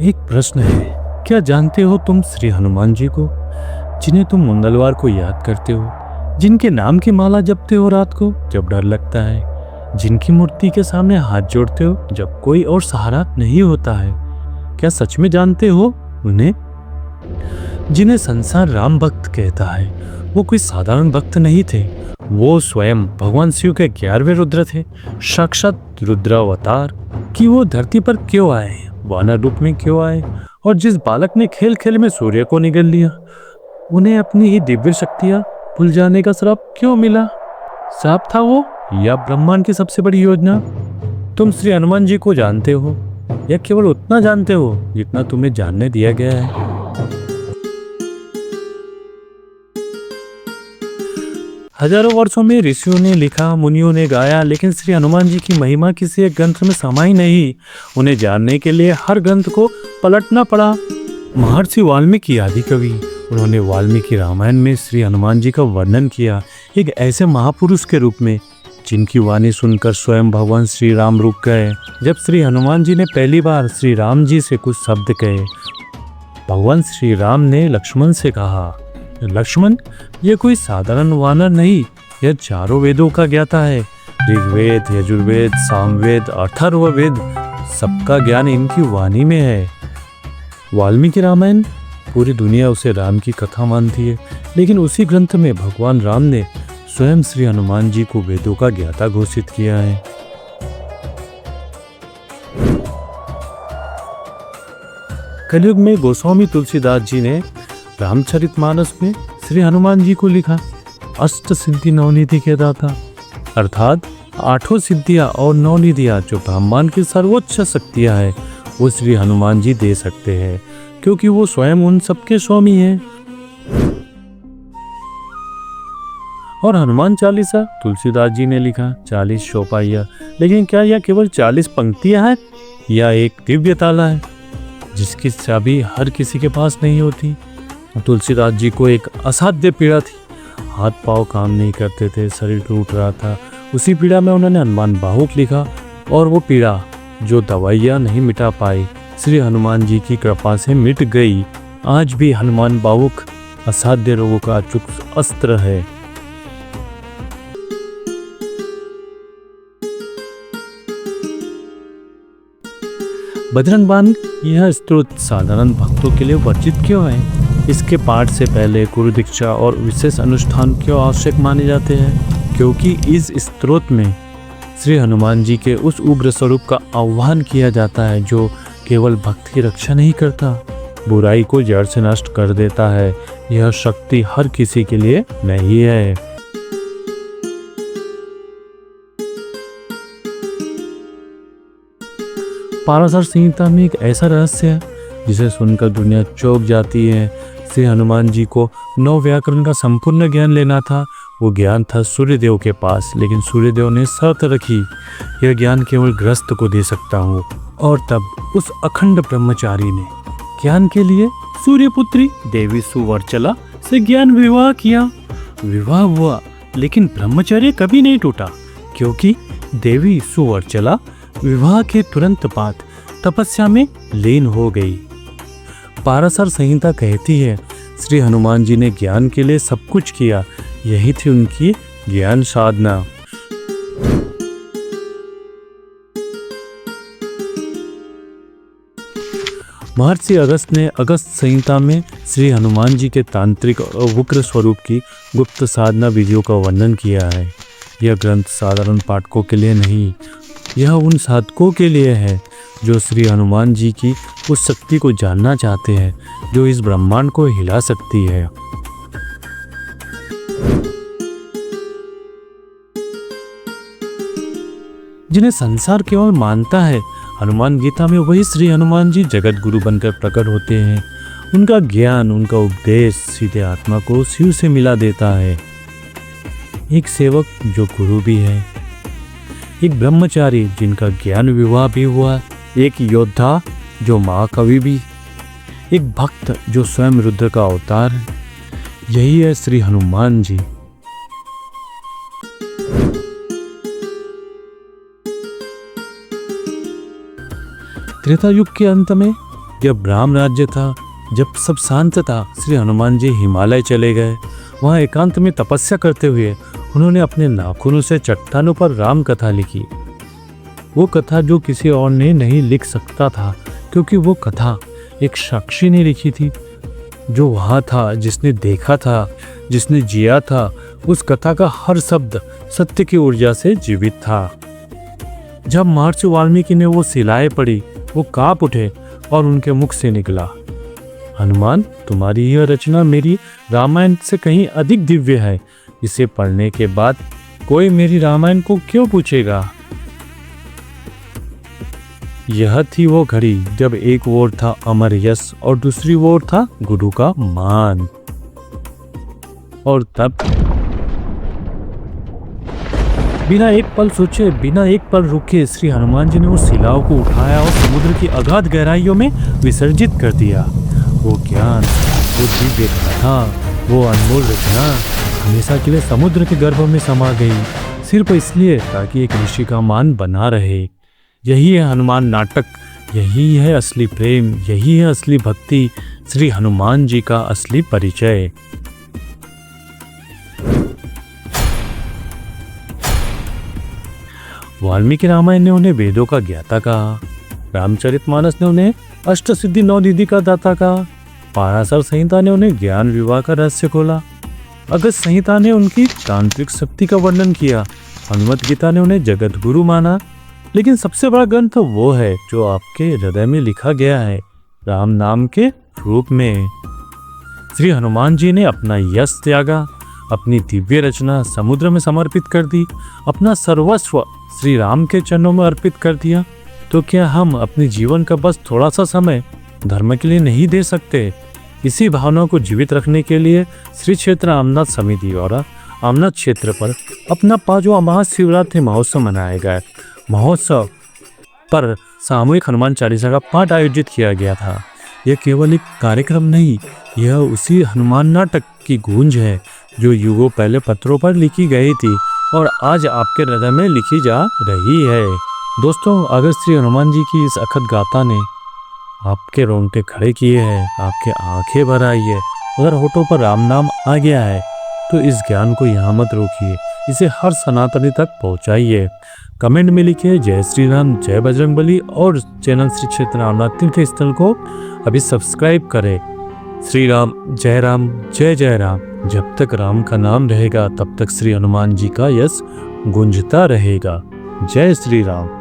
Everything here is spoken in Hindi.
एक प्रश्न है, क्या जानते हो तुम श्री हनुमान जी को, जिन्हें तुम मंगलवार को याद करते हो, जिनके नाम की माला जपते हो रात को जब डर लगता है, जिनकी मूर्ति के सामने हाथ जोड़ते हो जब कोई और सहारा नहीं होता है? क्या सच में जानते हो उन्हें? जिन्हें संसार राम भक्त कहता है, वो कोई साधारण भक्त नहीं थे। वो स्वयं भगवान शिव के 11वें रुद्र थे, साक्षात रुद्रावतार। कि वो धरती पर क्यों आए, वानर रूप में क्यों आए, और जिस बालक ने खेल खेल में सूर्य को निगल लिया, उन्हें अपनी ही दिव्य शक्तियां भूल जाने का श्राप क्यों मिला? श्राप था वो या ब्रह्मांड की सबसे बड़ी योजना? तुम श्री हनुमान जी को जानते हो या केवल उतना जानते हो जितना तुम्हें जानने दिया गया है? हजारों वर्षों में ऋषियों ने लिखा, मुनियों ने गाया, लेकिन श्री हनुमान जी की महिमा किसी एक ग्रंथ में समाई नहीं। उन्हें जानने के लिए हर ग्रंथ को पलटना पड़ा। महर्षि वाल्मीकि आदि कवि, उन्होंने वाल्मीकि रामायण में श्री हनुमान जी का वर्णन किया, एक ऐसे महापुरुष के रूप में जिनकी वाणी सुनकर स्वयं भगवान श्री राम रुक गए। जब श्री हनुमान जी ने पहली बार श्री राम जी से कुछ शब्द कहे, भगवान श्री राम ने लक्ष्मण से कहा, लक्ष्मण, ये कोई साधारण वानर नहीं, यह चारों वेदों का ज्ञाता है। ऋग्वेद, यजुर्वेद, सामवेद, अथर्ववेद, सबका ज्ञान इनकी वाणी में है। वाल्मीकि रामायण, पूरी दुनिया उसे राम की कथा मानती है, लेकिन उसी ग्रंथ में भगवान राम ने स्वयं श्री हनुमान जी को वेदों का ज्ञाता घोषित किया है। कलयुग में गोस्वामी तुलसीदास जी ने रामचरितमानस में श्री हनुमान जी को लिखा, अष्ट सिद्धि नवनिधि के दाता, अर्थात 8 सिद्धियां और 9 निधियां जो ब्रह्मांड की सर्वोच्च शक्तियां हैं, वो श्री हनुमान जी दे सकते हैं, क्योंकि वो स्वयं उन सबके स्वामी हैं। और हनुमान चालीसा तुलसीदास जी ने लिखा, 40 चौपाइयां, लेकिन क्या यह केवल 40 पंक्तियां हैं या एक दिव्य ताला है जिसकी चाबी हर किसी के पास नहीं होती? तुलसीदास जी को एक असाध्य पीड़ा थी, हाथ पांव काम नहीं करते थे, शरीर टूट रहा था। उसी पीड़ा में उन्होंने हनुमान बाहुक लिखा, और वो पीड़ा जो दवाइयाँ नहीं मिटा पाई, श्री हनुमान जी की कृपा से मिट गई। आज भी हनुमान बाहुक असाध्य रोगों का अचूक अस्त्र है। बजरंग बाण, यह स्तोत्र साधारण भक्तों के लिए वर्जित क्यों है? इसके पाठ से पहले गुरु दीक्षा और विशेष अनुष्ठान क्यों आवश्यक माने जाते हैं? क्योंकि इस स्तोत्र में श्री हनुमान जी के उस उग्र स्वरूप का आह्वान किया जाता है जो केवल भक्त की रक्षा नहीं करता, बुराई को जड़ से नष्ट कर देता है। यह शक्ति हर किसी के लिए नहीं है। पाराशर संहिता में एक ऐसा रहस्य है जिसे सुनकर दुनिया चौंक जाती है। श्री हनुमान जी को 9 व्याकरण का संपूर्ण ज्ञान लेना था। वो ज्ञान था सूर्यदेव के पास, लेकिन सूर्यदेव ने शर्त रखी, यह ज्ञान केवल गृहस्थ को दे सकता हूँ। और तब उस अखंड ब्रह्मचारी ने ज्ञान के लिए सूर्यपुत्री देवी सुवर्चला से ज्ञान विवाह किया। विवाह हुआ, लेकिन ब्रह्मचर्य कभी नहीं टूटा, क्योंकि देवी सुवर्चला विवाह के तुरंत बाद तपस्या में लीन हो गई। पाराशर संहिता कहती है, श्री हनुमान जी ने ज्ञान के लिए सब कुछ किया, यही थी उनकी ज्ञान साधना। महर्षि अगस्त ने अगस्त संहिता में श्री हनुमान जी के तांत्रिक और उग्र स्वरूप की गुप्त साधना विधियों का वर्णन किया है। यह ग्रंथ साधारण पाठकों के लिए नहीं, यह उन साधकों के लिए है जो श्री हनुमान जी की उस शक्ति को जानना चाहते हैं जो इस ब्रह्मांड को हिला सकती है। जिन्हें संसार केवल मानता है, हनुमान गीता में वही श्री हनुमान जी जगत गुरु बनकर प्रकट होते हैं। उनका ज्ञान, उनका उपदेश सीधे आत्मा को शिव से मिला देता है। एक सेवक जो गुरु भी है, एक ब्रह्मचारी जिनका ज्ञान विवाह भी हुआ, एक योद्धा जो महाकवि भी, एक भक्त जो स्वयं रुद्र का अवतार है। यही है श्री हनुमान जी। त्रेता युग के अंत में जब राम राज्य था, जब सब शांत था, श्री हनुमान जी हिमालय चले गए। वहाँ एकांत में तपस्या करते हुए उन्होंने अपने नाखूनों से चट्टानों पर राम कथा लिखी। वो कथा जो किसी और ने नहीं लिख सकता था, क्योंकि वो कथा एक साक्षी ने लिखी थी। जो वहाँ था, जिसने देखा था, जिसने जिया था, उस कथा का हर शब्द सत्य की ऊर्जा से जीवित था। जब महर्षि वाल्मीकि ने वो शिलाएं पढ़ी, वो कांप उठे और उनके मुख से निकला, हनुमान, तुम्हारी यह रचना मेरी रामायण से कहीं अधिक दिव्य है। इसे पढ़ने के बाद कोई मेरी रामायण को क्यों पूछेगा। यह थी वो घड़ी जब एक ओर था अमर यश और दूसरी ओर था गुरु का मान। और तब बिना एक पल सोचे, बिना एक पल रुके, श्री हनुमान जी ने उस शिलाओं को उठाया और समुद्र की अगाध गहराइयों में विसर्जित कर दिया। वो ज्ञान, वो दिव्य कथा, वो अनमोल रचना हमेशा के लिए समुद्र के गर्भ में समा गई, सिर्फ इसलिए ताकि एक ऋषि का मान बना रहे। यही है हनुमान नाटक, यही है असली प्रेम, यही है असली भक्ति, श्री हनुमान जी का असली परिचय। वाल्मीकि रामायण ने उन्हें वेदों का ज्ञाता कहा, रामचरितमानस ने उन्हें अष्टसिद्धि नौ निधि का दाता कहा, पाराशर संहिता ने उन्हें ज्ञान विवाह का रहस्य खोला, अगस्त संहिता ने उनकी तांत्रिक शक्ति का वर्णन किया, हनुमत गीता ने उन्हें जगत गुरु माना। लेकिन सबसे बड़ा ग्रंथ वो है जो आपके हृदय में लिखा गया है, राम नाम के रूप में। श्री हनुमान जी ने अपना यश त्यागा, अपनी दिव्य रचना समुद्र में समर्पित कर दी, अपना सर्वस्व श्री राम के चरणों में अर्पित कर दिया। तो क्या हम अपने जीवन का बस थोड़ा सा समय धर्म के लिए नहीं दे सकते? इसी भावना को जीवित रखने के लिए श्री क्षेत्र आमनाथ समिति द्वारा आमनाथ क्षेत्र पर अपना 5वां महाशिवरात्रि महोत्सव मनाया गया। महोत्सव पर सामूहिक हनुमान चालीसा का पाठ आयोजित किया गया था। यह केवल एक कार्यक्रम नहीं, यह उसी हनुमान नाटक की गूंज है जो युगों पहले पत्रों पर लिखी गई थी और आज आपके हृदय में लिखी जा रही है। दोस्तों, अगर श्री हनुमान जी की इस अखद गाथा ने आपके रोंगटे खड़े किए हैं, आपके आंखें भर आई है, अगर होठों पर राम नाम आ गया है, तो इस ज्ञान को यहाँ मत रोकिए, इसे हर सनातनी तक पहुँचाइए। कमेंट में लिखिए जय श्री राम, जय बजरंगबली और चैनल श्री क्षेत्र आमनाथ तीर्थ स्थल को अभी सब्सक्राइब करें। श्री राम, जय जय राम। जब तक राम का नाम रहेगा तब तक श्री हनुमान जी का यश गूंजता रहेगा। जय श्री राम।